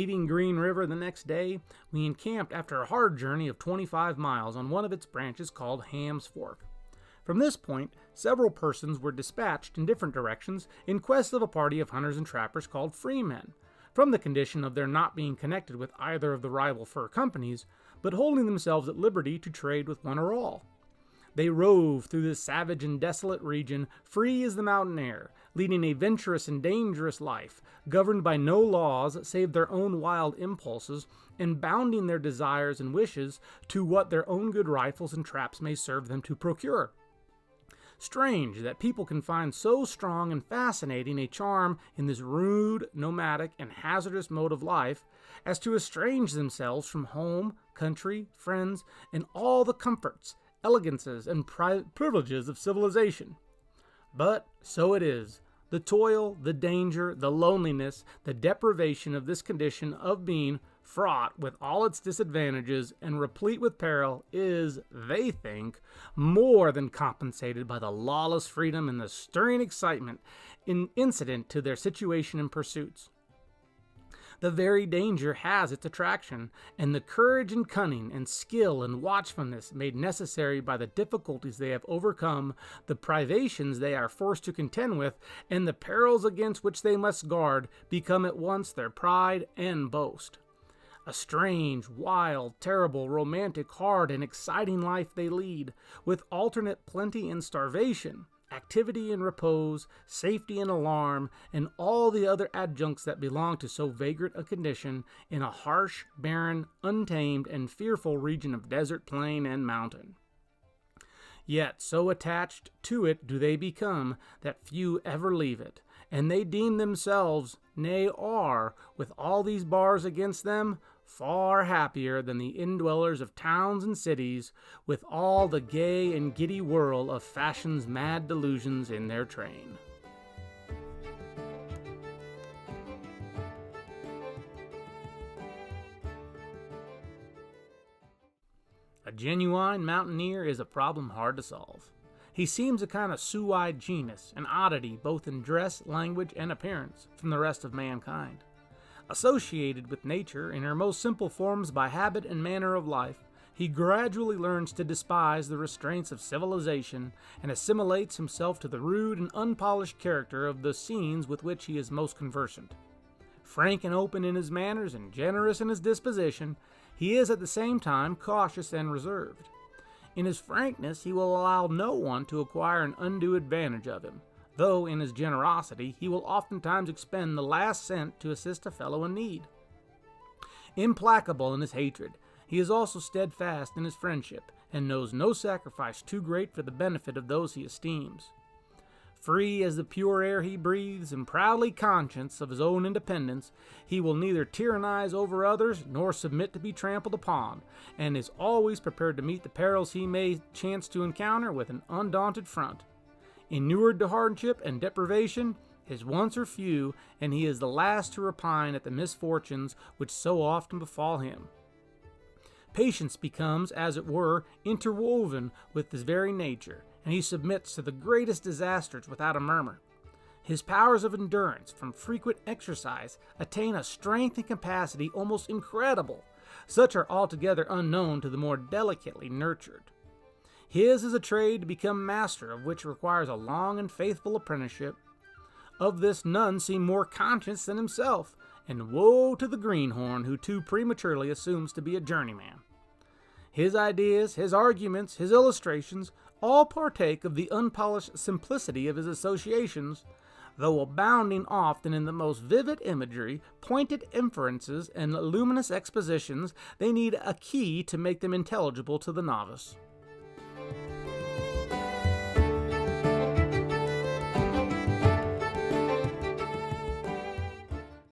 Leaving Green River the next day, we encamped after a hard journey of 25 miles on one of its branches called Ham's Fork. From this point, several persons were dispatched in different directions in quest of a party of hunters and trappers called freemen, from the condition of their not being connected with either of the rival fur companies, but holding themselves at liberty to trade with one or all. They rove through this savage and desolate region, free as the mountain air, leading a venturous and dangerous life, governed by no laws save their own wild impulses, and bounding their desires and wishes to what their own good rifles and traps may serve them to procure. Strange that people can find so strong and fascinating a charm in this rude, nomadic, and hazardous mode of life as to estrange themselves from home, country, friends, and all the comforts, elegances, and privileges of civilization. But so it is. The toil, the danger, the loneliness, the deprivation of this condition of being, fraught with all its disadvantages and replete with peril, is, they think, more than compensated by the lawless freedom and the stirring excitement incident to their situation and pursuits. The very danger has its attraction, and the courage and cunning and skill and watchfulness made necessary by the difficulties they have overcome, the privations they are forced to contend with, and the perils against which they must guard, become at once their pride and boast. A strange, wild, terrible, romantic, hard, and exciting life they lead, with alternate plenty and starvation, activity and repose, safety and alarm, and all the other adjuncts that belong to so vagrant a condition in a harsh, barren, untamed, and fearful region of desert, plain, and mountain. Yet so attached to it do they become that few ever leave it, and they deem themselves, nay are, with all these bars against them, far happier than the indwellers of towns and cities, with all the gay and giddy whirl of fashion's mad delusions in their train. A genuine mountaineer is a problem hard to solve. He seems a kind of Sioux-eyed genus, an oddity both in dress, language, and appearance from the rest of mankind. Associated with nature in her most simple forms by habit and manner of life, he gradually learns to despise the restraints of civilization and assimilates himself to the rude and unpolished character of the scenes with which he is most conversant. Frank and open in his manners and generous in his disposition, he is at the same time cautious and reserved. In his frankness, he will allow no one to acquire an undue advantage of him, though in his generosity he will oftentimes expend the last cent to assist a fellow in need. Implacable in his hatred, he is also steadfast in his friendship, and knows no sacrifice too great for the benefit of those he esteems. Free as the pure air he breathes, and proudly conscious of his own independence, he will neither tyrannize over others nor submit to be trampled upon, and is always prepared to meet the perils he may chance to encounter with an undaunted front. Inured to hardship and deprivation, his wants are few, and he is the last to repine at the misfortunes which so often befall him. Patience becomes, as it were, interwoven with his very nature, and he submits to the greatest disasters without a murmur. His powers of endurance from frequent exercise attain a strength and capacity almost incredible. Such are altogether unknown to the more delicately nurtured. His is a trade to become master of which requires a long and faithful apprenticeship. Of this none seem more conscious than himself, and woe to the greenhorn who too prematurely assumes to be a journeyman. His ideas, his arguments, his illustrations, all partake of the unpolished simplicity of his associations, though abounding often in the most vivid imagery, pointed inferences, and luminous expositions. They need a key to make them intelligible to the novice.